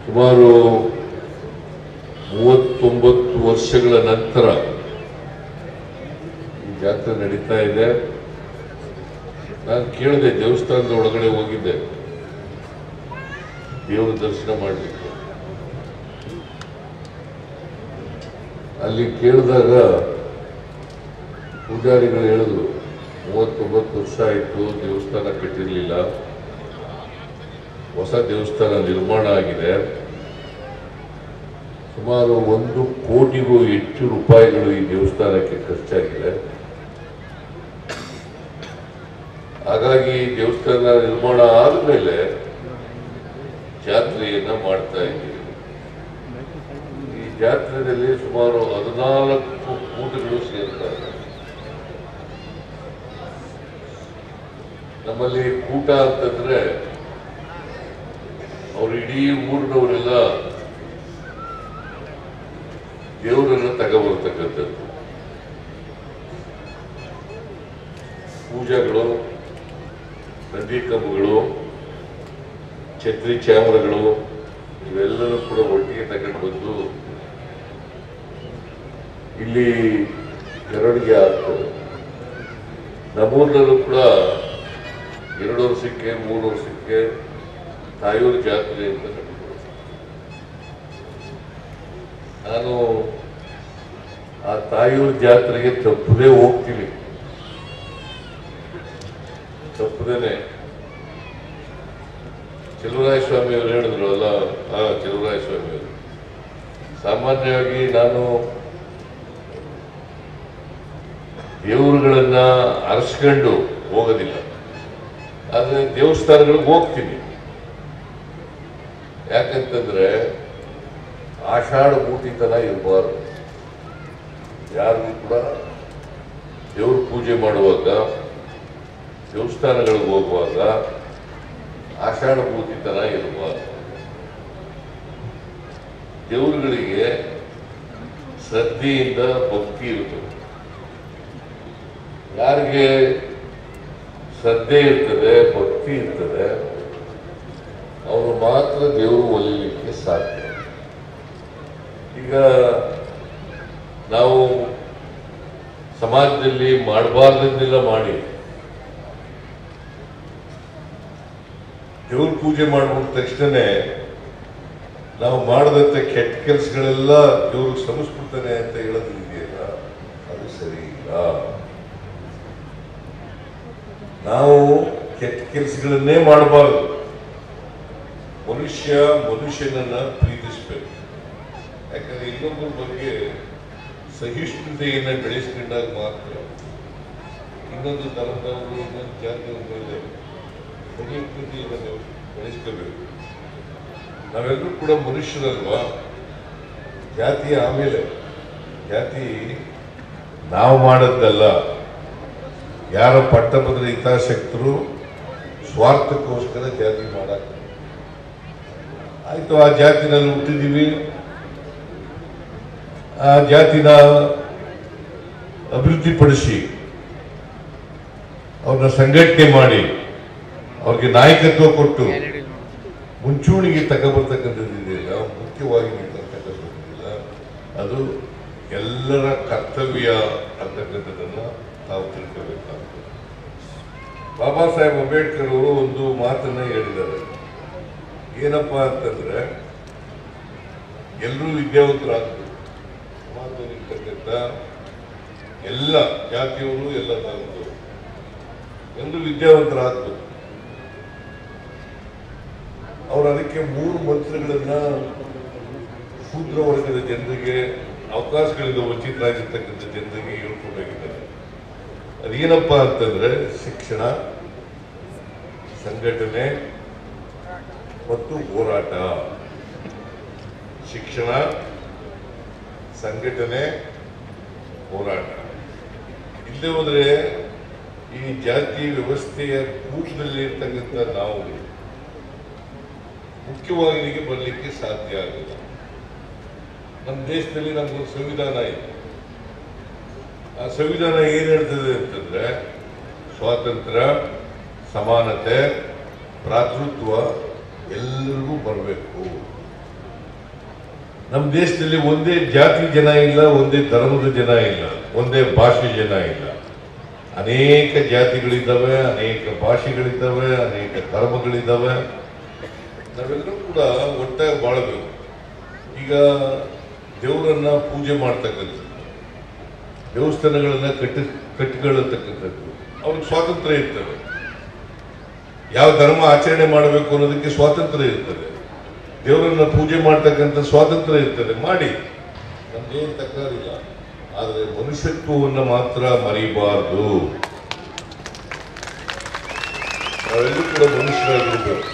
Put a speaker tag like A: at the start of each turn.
A: ಸುಮಾರು 39 ವರ್ಷಗಳ ನಂತರ ಈ ಜಾತ್ರೆ ನಡೀತಾ ಇದೆ. ನಾನು ಕೇಳಿದೆ, ದೇವಸ್ಥಾನದ ಒಳಗಡೆ ಹೋಗಿದ್ದೆ ದೇವರ ದರ್ಶನ ಮಾಡಲಿಕ್ಕೆ. ಅಲ್ಲಿ ಕೇಳಿದಾಗ ಪೂಜಾರಿಗಳು ಹೇಳಿದ್ರು, 39 ವರ್ಷ ಆಯಿತು, ದೇವಸ್ಥಾನ ಕಟ್ಟಿರಲಿಲ್ಲ, ಹೊಸ ದೇವಸ್ಥಾನ ನಿರ್ಮಾಣ ಆಗಿದೆ, ಸುಮಾರು 1 ಕೋಟಿಗೂ ಹೆಚ್ಚು ರೂಪಾಯಿಗಳು ಈ ದೇವಸ್ಥಾನಕ್ಕೆ ಖರ್ಚಾಗಿದೆ. ಹಾಗಾಗಿ ದೇವಸ್ಥಾನ ನಿರ್ಮಾಣ ಆದಮೇಲೆ ಜಾತ್ರೆಯನ್ನ ಮಾಡ್ತಾ ಇದ್ದೀವಿ. ಈ ಜಾತ್ರೆಯಲ್ಲಿ ಸುಮಾರು 14 ಕೂಟಗಳು ಸೇರ್ತಾರೆ. ನಮ್ಮಲ್ಲಿ ಕೂಟ ಅಂತಂದ್ರೆ ಅವ್ರು ಇಡೀ ಊರಿನವರೆಲ್ಲ ದೇವರನ್ನು ತಗೊಬರ್ತಕ್ಕಂಥದ್ದು. ಪೂಜೆಗಳು, ನಂದಿ ಕಂಬಗಳು, ಛತ್ರಿ ಚಾಮರಗಳು ಇವೆಲ್ಲರೂ ಕೂಡ ಒಟ್ಟಿಗೆ ತಗೊಂಡು ಬಂದು ಇಲ್ಲಿ ಮೆರವಣಿಗೆ ಆಗ್ತದೆ. ನಮ್ಮೂರಿನಲ್ಲೂ ಕೂಡ 2 ವರ್ಷಕ್ಕೆ 3 ವರ್ಷಕ್ಕೆ ತಾಯೂರು ಜಾತ್ರೆ ಅಂತ ನಡೀತದೆ. ನಾನು ಆ ತಾಯೂರು ಜಾತ್ರೆಗೆ ತಪ್ಪದೇ ಹೋಗ್ತೀನಿ. ತಪ್ಪದೇನೆ ಚೆಲುವರಾಯ ಸ್ವಾಮಿ ಅವರು ಹೇಳಿದ್ರು ಅಲ್ಲ, ಚೆಲುವರಾಯ ಸ್ವಾಮಿ ಅವರು, ಸಾಮಾನ್ಯವಾಗಿ ನಾನು ದೇವರುಗಳನ್ನ ಅರಸ್ಕೊಂಡು ಹೋಗೋದಿಲ್ಲ, ಆದರೆ ದೇವಸ್ಥಾನಗಳಿಗೆ ಹೋಗ್ತೀನಿ. ಯಾಕಂತಂದ್ರೆ ಆಷಾಢ ಮೂಟಿತನ ಇರಬಾರ್ದು. ಯಾರಿಗೂ ಕೂಡ ದೇವ್ರ ಪೂಜೆ ಮಾಡುವಾಗ, ದೇವಸ್ಥಾನಗಳಿಗೆ ಹೋಗುವಾಗ ಆಷಾಢ ಮೂಟಿತನ ಇರಬಾರ್ದು. ದೇವರುಗಳಿಗೆ ಶ್ರದ್ಧೆಯಿಂದ ಭಕ್ತಿ ಇರ್ತದೆ. ಯಾರಿಗೆ ಶ್ರದ್ಧೆ ಇರ್ತದೆ, ಭಕ್ತಿ ಇರ್ತದೆ, ಅವರು ಮಾತ್ರ ದೇವರು ಒಲಿಲಿಕ್ಕೆ ಸಾಧ್ಯ. ಈಗ ನಾವು ಸಮಾಜದಲ್ಲಿ ಮಾಡಬಾರ್ದನ್ನೆಲ್ಲ ಮಾಡಿ ದೇವ್ರ ಪೂಜೆ ಮಾಡ್ಬಿಟ್ಟ ತಕ್ಷಣನೇ ನಾವು ಮಾಡದಂತೆ ಕೆಟ್ಟ ಕೆಲಸಗಳೆಲ್ಲ ದೇವ್ರಿಗೆ ಶ್ರಮಿಸ್ಬಿಡ್ತಾನೆ ಅಂತ ಹೇಳೋದಿದೆಯಲ್ಲ, ಅದು ಸರಿ ಇಲ್ಲ. ನಾವು ಕೆಟ್ಟ ಕೆಲಸಗಳನ್ನೇ ಮಾಡಬಾರ್ದು. ಮನುಷ್ಯನನ್ನ ಪ್ರೀತಿಸಬೇಕು. ಯಾಕಂದ್ರೆ ಇನ್ನೊಬ್ಬರ ಬಗ್ಗೆ ಸಹಿಷ್ಣುತೆಯನ್ನು ಬೆಳೆಸ್ಕೊಂಡಾಗ ಮಾತ್ರ ಇನ್ನೊಂದು ಧರ್ಮದವರು, ಇನ್ನೊಂದು ಜಾತಿಯವ್ರ ಮೇಲೆ ಸಹಿಷ್ಣುತೆಯನ್ನು ಬೆಳೆಸ್ಕೋಬೇಕು. ನಾವೆಲ್ಲರೂ ಕೂಡ ಮನುಷ್ಯರಲ್ವಾ? ಜಾತಿ ಆಮೇಲೆ, ಜಾತಿ ನಾವು ಮಾಡದ್ದಲ್ಲ. ಯಾರ ಪಟ್ಟಭದ್ರ ಹಿತಾಸಕ್ತರು ಸ್ವಾರ್ಥಕ್ಕೋಸ್ಕರ ಜಾತಿ ಮಾಡಕ್ಕೆ ಆಯ್ತು. ಆ ಜಾತಿನಲ್ಲಿ ಹುಟ್ಟಿದೀವಿ, ಆ ಜಾತಿನ ಅಭಿವೃದ್ಧಿಪಡಿಸಿ ಅವ್ರನ್ನ ಸಂಘಟನೆ ಮಾಡಿ ಅವ್ರಿಗೆ ನಾಯಕತ್ವ ಕೊಟ್ಟು ಮುಂಚೂಣಿಗೆ ತಗೊಬರ್ತಕ್ಕಂಥದ್ದಿದೆಯಲ್ಲ, ಮುಖ್ಯವಾಗಿ ತಗೊಬರ್ತಕ್ಕಂಥದ್ದಿಲ್ಲ, ಅದು ಎಲ್ಲರ ಕರ್ತವ್ಯ ಅಂತಕ್ಕಂಥದ್ದನ್ನು ನಾವು ತಿಳ್ಕೋಬೇಕಾಗ್ತದೆ. ಬಾಬಾ ಸಾಹೇಬ್ ಅಂಬೇಡ್ಕರ್ ಅವರು ಒಂದು ಮಾತನ್ನ ಹೇಳಿದ್ದಾರೆ. ಏನಪ್ಪಾ ಅಂತಂದ್ರೆ, ಎಲ್ಲರೂ ವಿದ್ಯಾವಂತರಾಗಬೇಕು. ಸಮಾಜದಲ್ಲಿರ್ತಕ್ಕಂಥ ಎಲ್ಲ ಜಾತಿಯವರು, ಎಲ್ಲ ಧರ್ಮದವರು ಎಲ್ಲರೂ ವಿದ್ಯಾವಂತರಾಗಬೇಕು. ಅವರು ಅದಕ್ಕೆ 3 ಮಂತ್ರಗಳನ್ನ ಶೂದ್ರ ವರ್ಗದ ಜನರಿಗೆ, ಅವಕಾಶಗಳಿಂದ ವಂಚಿತರಾಗಿರ್ತಕ್ಕಂಥ ಜನರಿಗೆ ಹೇಳ್ಕೊಟ್ಟಿದ್ದಾರೆ. ಅದೇನಪ್ಪಾ ಅಂತಂದ್ರೆ, ಶಿಕ್ಷಣ, ಸಂಘಟನೆ ಮತ್ತು ಹೋರಾಟ. ಶಿಕ್ಷಣ, ಸಂಘಟನೆ, ಹೋರಾಟ. ಇಲ್ಲದೆ ಹೋದ್ರೆ ಈ ಜಾತಿ ವ್ಯವಸ್ಥೆಯ ಕೂಟದಲ್ಲಿ ಇರ್ತಕ್ಕಂಥ ನಾವು ಮುಖ್ಯವಾಹಿನಿಗೆ ಬರಲಿಕ್ಕೆ ಸಾಧ್ಯ ಆಗಲ್ಲ. ನಮ್ಮ ದೇಶದಲ್ಲಿ ನಮಗೊಂದು ಸಂವಿಧಾನ ಇದೆ. ಆ ಸಂವಿಧಾನ ಏನ್ ಹೇಳ್ತದೆ ಅಂತಂದ್ರೆ, ಸ್ವಾತಂತ್ರ್ಯ, ಸಮಾನತೆ, ಭ್ರಾತೃತ್ವ ಎಲ್ಲರಿಗೂ ಬರಬೇಕು. ನಮ್ಮ ದೇಶದಲ್ಲಿ ಒಂದೇ ಜಾತಿ ಜನ ಇಲ್ಲ, ಒಂದೇ ಧರ್ಮದ ಜನ ಇಲ್ಲ, ಒಂದೇ ಭಾಷೆ ಜನ ಇಲ್ಲ. ಅನೇಕ ಜಾತಿಗಳಿದ್ದಾವೆ, ಅನೇಕ ಭಾಷೆಗಳಿದ್ದಾವೆ, ಅನೇಕ ಧರ್ಮಗಳಿದ್ದಾವೆ. ನಾವೆಲ್ಲರೂ ಕೂಡ ಒಟ್ಟಾಗಿ ಬಾಳಬೇಕು. ಈಗ ದೇವರನ್ನ ಪೂಜೆ ಮಾಡ್ತಕ್ಕಂಥದ್ದು, ದೇವಸ್ಥಾನಗಳನ್ನ ಕಟ್ಟಿಕೊಳ್ಳತಕ್ಕಂಥದ್ದು ಅವ್ರಿಗೆ ಸ್ವಾತಂತ್ರ್ಯ ಇರ್ತದೆ. ಯಾವ ಧರ್ಮ ಆಚರಣೆ ಮಾಡಬೇಕು ಅನ್ನೋದಕ್ಕೆ ಸ್ವಾತಂತ್ರ್ಯ ಇರ್ತದೆ. ದೇವರನ್ನ ಪೂಜೆ ಮಾಡ್ತಕ್ಕಂಥ ಸ್ವಾತಂತ್ರ್ಯ ಇರ್ತದೆ, ಮಾಡಿ, ನಮ್ಗೇನು ತಕರಾರಿಲ್ಲ. ಆದರೆ ಮನುಷ್ಯತ್ವವನ್ನು ಮಾತ್ರ ಮರಿಬಾರ್ದು. ನಾವೆಲ್ಲರೂ ಕೂಡ ಮನುಷ್ಯರಾಗಿರ್ಬೇಕು.